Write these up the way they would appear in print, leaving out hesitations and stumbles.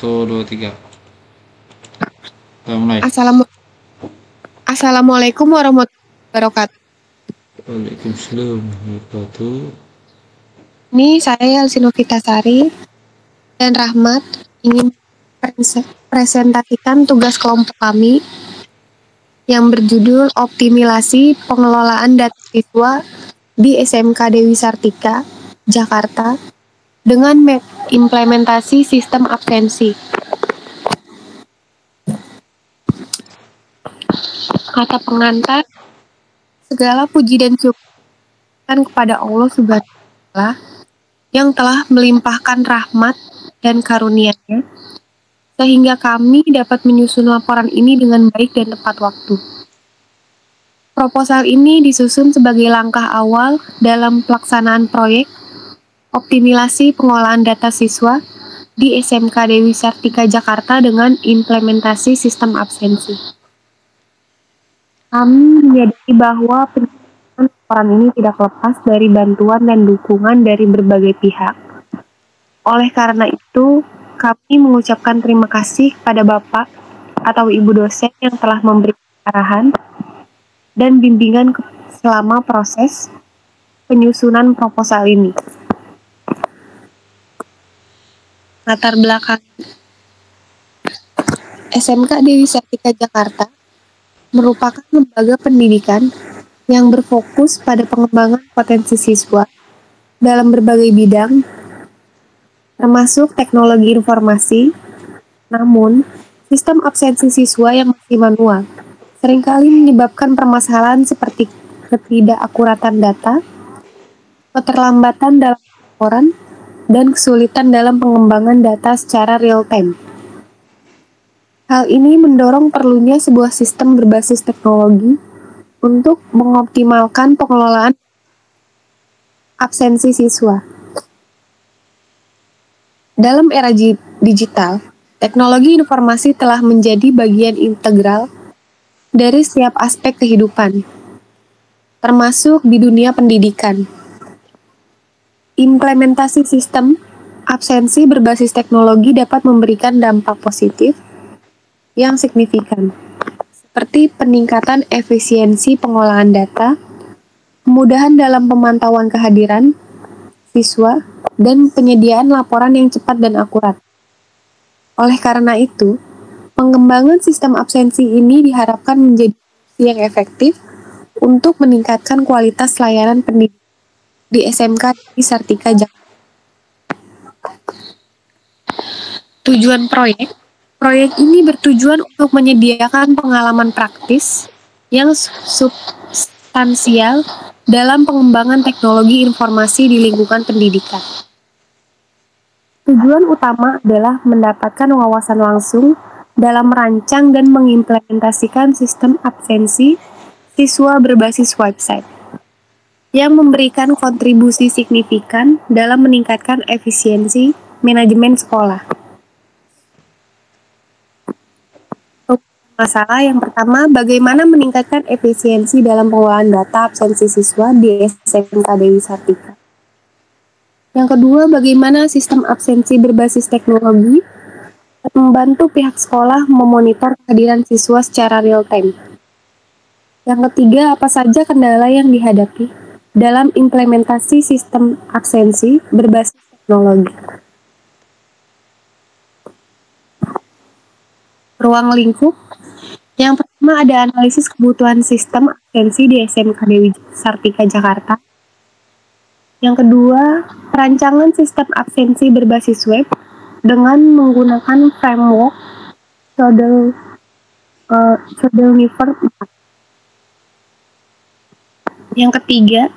Satu, dua, tiga. Kita mulai. Assalamualaikum warahmatullahi wabarakatuh. Waalaikumsalam warahmatullahi wabarakatuh. Ini saya Elsinovita-Sari dan Rahmat ingin presentasikan tugas kelompok kami yang berjudul Optimalisasi Pengelolaan Data Siswa di SMK Dewi Sartika, Jakarta dengan implementasi sistem absensi. Kata pengantar, segala puji dan syukur kepada Allah Subhanahu wa Ta'ala yang telah melimpahkan rahmat dan karunia-Nya sehingga kami dapat menyusun laporan ini dengan baik dan tepat waktu. Proposal ini disusun sebagai langkah awal dalam pelaksanaan proyek optimalisasi pengolahan data siswa di SMK Dewi Sartika Jakarta dengan implementasi sistem absensi. Kami menyadari bahwa penyusunan laporan ini tidak lepas dari bantuan dan dukungan dari berbagai pihak. Oleh karena itu, kami mengucapkan terima kasih kepada Bapak atau Ibu dosen yang telah memberi arahan dan bimbingan selama proses penyusunan proposal ini. Latar belakang SMK Dewi Sartika Jakarta merupakan lembaga pendidikan yang berfokus pada pengembangan potensi siswa dalam berbagai bidang, termasuk teknologi informasi. Namun, sistem absensi siswa yang masih manual seringkali menyebabkan permasalahan seperti ketidakakuratan data, keterlambatan dalam laporan, dan kesulitan dalam pengembangan data secara real-time. Hal ini mendorong perlunya sebuah sistem berbasis teknologi untuk mengoptimalkan pengelolaan absensi siswa. Dalam era digital, teknologi informasi telah menjadi bagian integral dari setiap aspek kehidupan, termasuk di dunia pendidikan. Implementasi sistem absensi berbasis teknologi dapat memberikan dampak positif yang signifikan, seperti peningkatan efisiensi pengolahan data, kemudahan dalam pemantauan kehadiran siswa, dan penyediaan laporan yang cepat dan akurat. Oleh karena itu, pengembangan sistem absensi ini diharapkan menjadi opsi yang efektif untuk meningkatkan kualitas layanan pendidikan di SMK di Sartika Jakarta. Tujuan proyek ini bertujuan untuk menyediakan pengalaman praktis yang substansial dalam pengembangan teknologi informasi di lingkungan pendidikan. Tujuan utama adalah mendapatkan wawasan langsung dalam merancang dan mengimplementasikan sistem absensi siswa berbasis website yang memberikan kontribusi signifikan dalam meningkatkan efisiensi manajemen sekolah. Masalah yang pertama, bagaimana meningkatkan efisiensi dalam pengolahan data absensi siswa di SMK Dewi Sartika. Yang kedua, bagaimana sistem absensi berbasis teknologi membantu pihak sekolah memonitor kehadiran siswa secara real-time. Yang ketiga, apa saja kendala yang dihadapi dalam implementasi sistem absensi berbasis teknologi. Ruang lingkup. Yang pertama ada analisis kebutuhan sistem absensi di SMK Dewi Sartika Jakarta. Yang kedua, perancangan sistem absensi berbasis web dengan menggunakan framework Chodelnifer 4. Yang ketiga,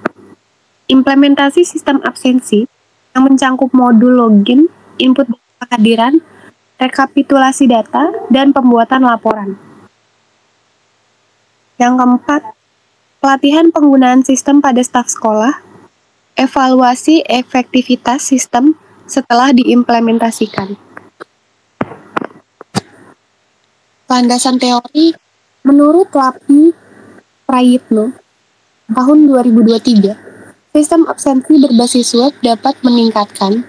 implementasi sistem absensi yang mencangkup modul login, input data kehadiran, rekapitulasi data, dan pembuatan laporan. Yang keempat, pelatihan penggunaan sistem pada staf sekolah, evaluasi efektivitas sistem setelah diimplementasikan. Landasan teori, menurut Lapi Prayitno, tahun 2023, sistem absensi berbasis web dapat meningkatkan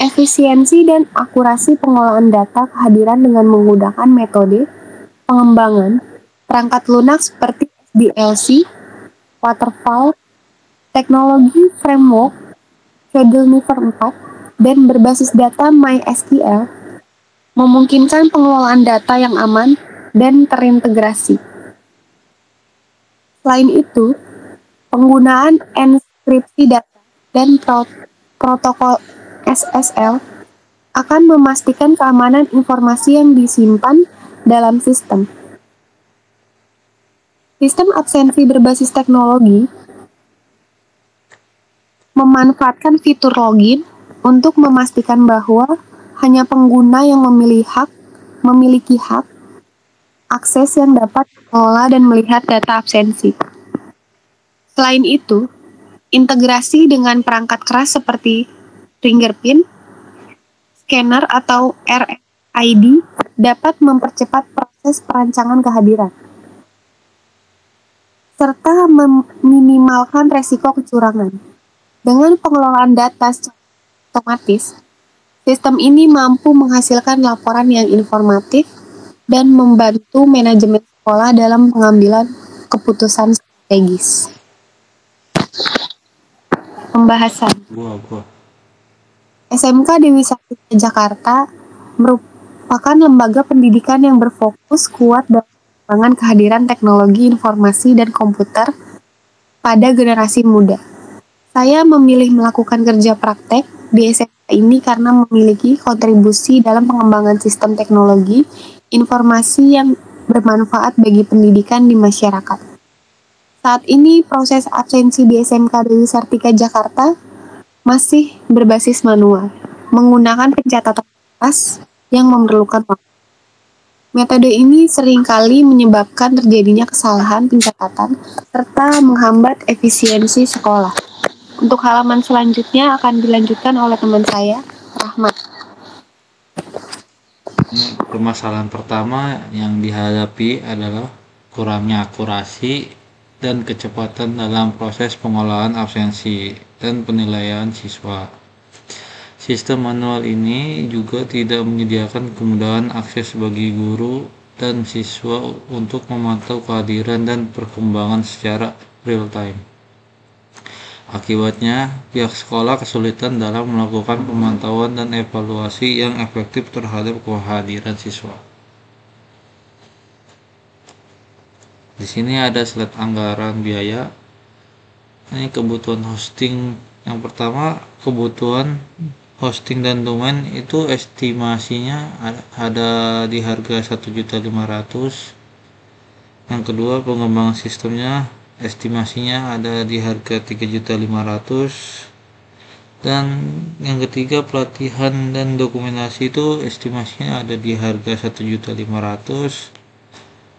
Efisiensi dan akurasi pengolahan data kehadiran dengan menggunakan metode pengembangan perangkat lunak seperti SDLC, Waterfall, teknologi framework, Never 4, dan berbasis data MySQL memungkinkan pengelolaan data yang aman dan terintegrasi. Selain itu, penggunaan enkripsi data dan protokol SSL akan memastikan keamanan informasi yang disimpan dalam sistem. Sistem absensi berbasis teknologi memanfaatkan fitur login untuk memastikan bahwa hanya pengguna yang memiliki hak akses yang dapat mengelola dan melihat data absensi. Selain itu, integrasi dengan perangkat keras seperti fingerprint, scanner atau RFID dapat mempercepat proses perancangan kehadiran, serta meminimalkan resiko kecurangan. Dengan pengelolaan data secara otomatis, sistem ini mampu menghasilkan laporan yang informatif dan membantu manajemen sekolah dalam pengambilan keputusan strategis. Pembahasan. SMK Dewi Sartika Jakarta merupakan lembaga pendidikan yang berfokus kuat dalam pengembangan kehadiran teknologi informasi dan komputer pada generasi muda. Saya memilih melakukan kerja praktek di SMK ini karena memiliki kontribusi dalam pengembangan sistem teknologi informasi yang bermanfaat bagi pendidikan di masyarakat. Saat ini proses absensi di SMK Dewi Sartika Jakarta masih berbasis manual, menggunakan pencatatan kertas yang memerlukan waktu. Metode ini seringkali menyebabkan terjadinya kesalahan pencatatan serta menghambat efisiensi sekolah. Untuk halaman selanjutnya akan dilanjutkan oleh teman saya, Rahmat. Permasalahan pertama yang dihadapi adalah kurangnya akurasi dan kecepatan dalam proses pengolahan absensi dan penilaian siswa. Sistem manual ini juga tidak menyediakan kemudahan akses bagi guru dan siswa untuk memantau kehadiran dan perkembangan secara real time. Akibatnya, pihak sekolah kesulitan dalam melakukan pemantauan dan evaluasi yang efektif terhadap kehadiran siswa. Di sini ada slide anggaran biaya. Ini kebutuhan hosting. Yang pertama, kebutuhan hosting dan domain itu estimasinya ada di harga 1.500.000. Yang kedua, pengembangan sistemnya estimasinya ada di harga 3.500.000. Dan yang ketiga, pelatihan dan dokumentasi itu estimasinya ada di harga 1.500.000.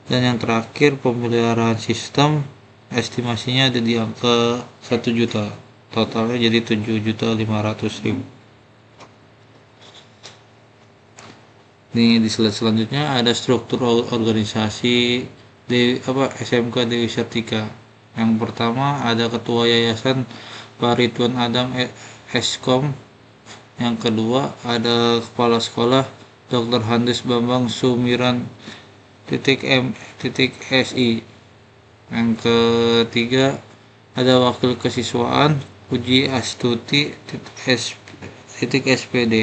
Dan yang terakhir, pemeliharaan sistem estimasinya ada di angka 1 juta. Totalnya jadi 7.500.000. Di slide selanjutnya ada struktur organisasi SMK Dewi Sartika. Yang pertama ada ketua yayasan Pak Ridwan Adam Eskom. Yang kedua ada kepala sekolah Dr. Handes Bambang Sumiran .m.si. Yang ketiga ada wakil kesiswaan Puji Astuti .spd.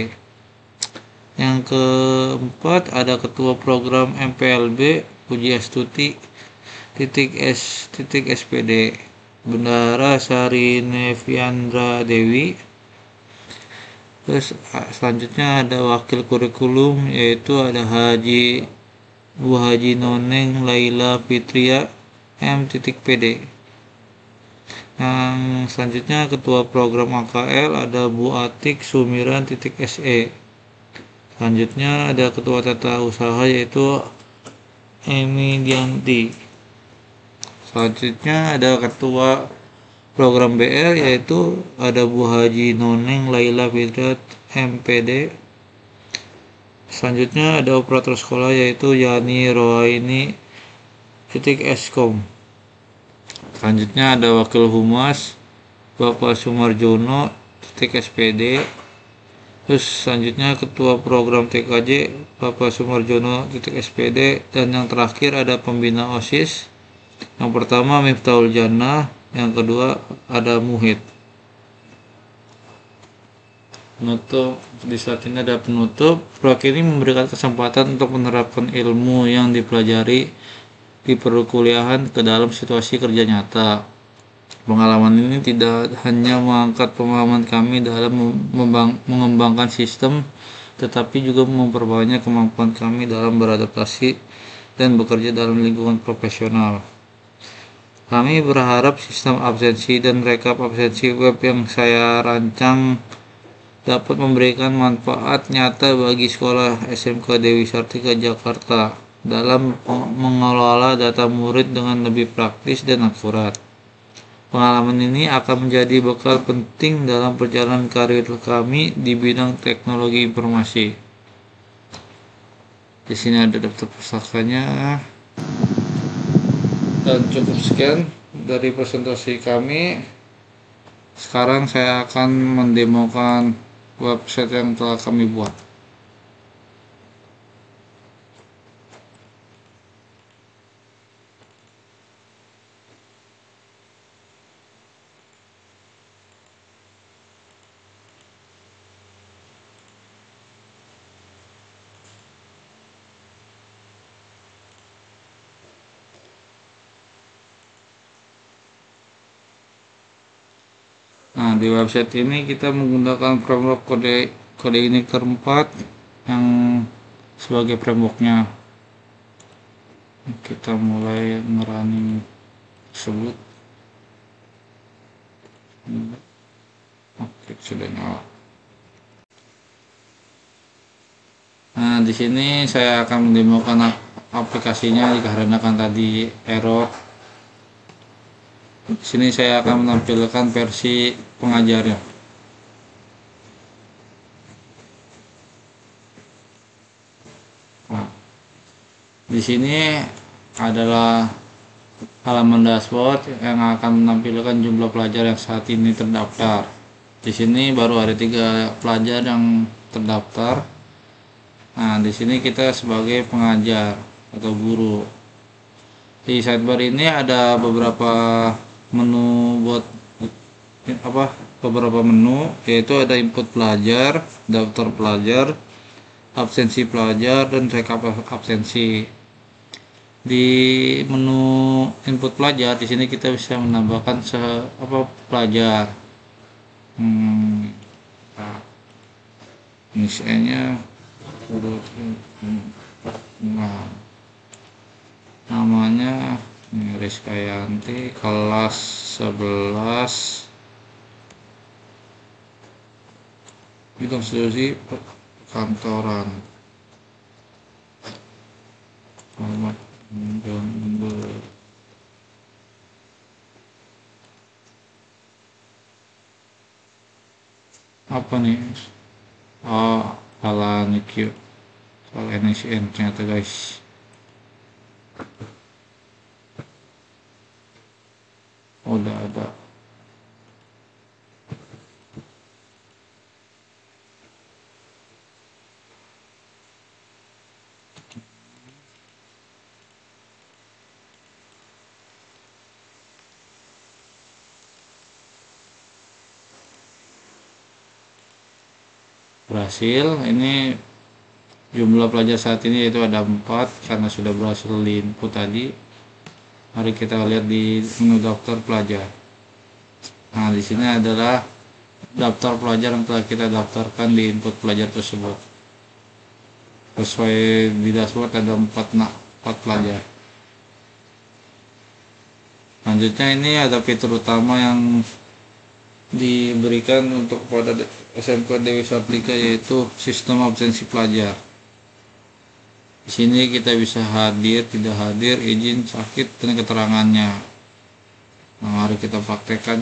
Yang keempat ada ketua program MPLB Puji Astuti .spd. Bendahara Sari Neviandra Dewi. Terus selanjutnya ada wakil kurikulum yaitu ada Bu Haji Noneng Laila Fitria M.pd. Yang selanjutnya ketua program AKL ada Bu Atik Sumiran .se. Selanjutnya ada ketua tata usaha yaitu Emi Dianti. Selanjutnya ada ketua program BR yaitu ada Bu Haji Noneng Laila Fitria MPD. Selanjutnya ada operator sekolah yaitu Yani Rohaini Eskom. Selanjutnya ada wakil humas Bapak Sumarjono spd. Terus selanjutnya Ketua Program TKJ Bapak Sumarjono SPD, dan yang terakhir ada pembina OSIS. Yang pertama Miftahul Jannah, yang kedua ada Muhid. Penutup, di saat ini ada penutup. Proyek ini memberikan kesempatan untuk menerapkan ilmu yang dipelajari di perkuliahan ke dalam situasi kerja nyata. Pengalaman ini tidak hanya mengangkat pemahaman kami dalam mengembangkan sistem, tetapi juga memperbanyak kemampuan kami dalam beradaptasi dan bekerja dalam lingkungan profesional. Kami berharap sistem absensi dan rekap absensi web yang saya rancang dapat memberikan manfaat nyata bagi sekolah SMK Dewi Sartika Jakarta dalam mengelola data murid dengan lebih praktis dan akurat. Pengalaman ini akan menjadi bekal penting dalam perjalanan karir kami di bidang teknologi informasi. Di sini ada daftar pusakanya. Dan cukup sekian dari presentasi kami. Sekarang saya akan mendemokan website yang telah kami buat. Nah, di website ini kita menggunakan framework kode ini keempat yang sebagai frameworknya. Kita mulai ngerunning tersebut. Oke, sudah nyala. Nah, di sini saya akan mendemokan aplikasinya dikarenakan tadi error. Di sini saya akan menampilkan versi pengajarnya. Nah, di sini adalah halaman dashboard yang akan menampilkan jumlah pelajar yang saat ini terdaftar. Di sini baru ada 3 pelajar yang terdaftar. Nah, di sini kita sebagai pengajar atau guru. Di sidebar ini ada beberapa menu buat beberapa menu, yaitu ada input pelajar, daftar pelajar, absensi pelajar, dan rekap absensi. Di menu input pelajar di sini kita bisa menambahkan pelajar. Nah, misalnya namanya Rizkayanti, kelas 11, bidang studi kantoran, alamat Jember. Apa nih? Oh, salah NIQ, soal NSN ternyata guys. Udah ada. Berhasil. Ini jumlah pelajar saat ini yaitu ada 4 karena sudah berhasil di input tadi. Mari kita lihat di menu daftar pelajar. Nah, di sini adalah daftar pelajar yang telah kita daftarkan di input pelajar tersebut. Sesuai di dashboard ada 4 pelajar. Selanjutnya ini ada fitur utama yang diberikan untuk pada SMK Dewi Sartika, yaitu sistem absensi pelajar. Di sini kita bisa hadir, tidak hadir, izin, sakit, dan keterangannya. Nah, mari kita praktekkan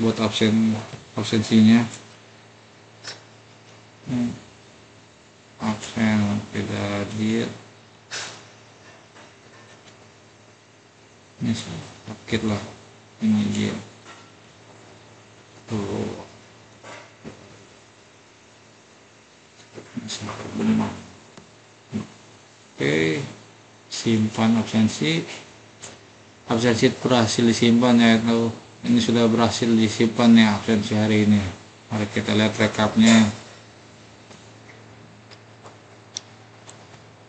buat absensinya. Absen, tidak hadir. Ini sakit lah. Ini dia. Tuh. simpan absensi berhasil disimpan, yaitu ini sudah berhasil disimpan ya absensi hari ini. Mari kita lihat rekapnya.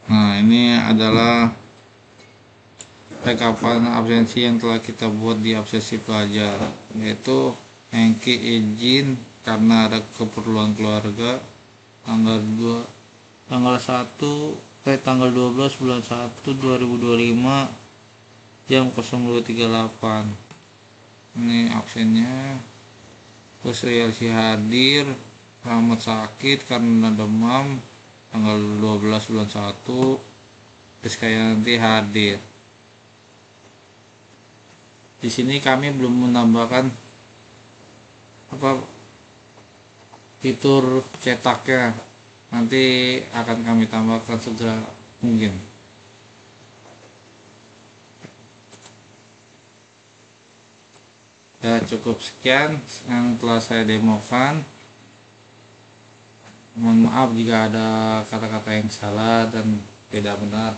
Nah, ini adalah rekapan absensi yang telah kita buat di absensi pelajar, yaitu Hengki izin karena ada keperluan keluarga tanggal 12 bulan 1 2025 jam 02.38. Ini absennya. Terus Rialsi hadir, Rahmat sakit karena demam tanggal 12 bulan 1. Nanti hadir. Di sini kami belum menambahkan fitur cetaknya, nanti akan kami tambahkan segera mungkin. Ya, cukup sekian yang telah saya demokan. Mohon maaf jika ada kata-kata yang salah dan tidak benar.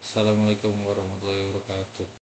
Assalamualaikum warahmatullahi wabarakatuh.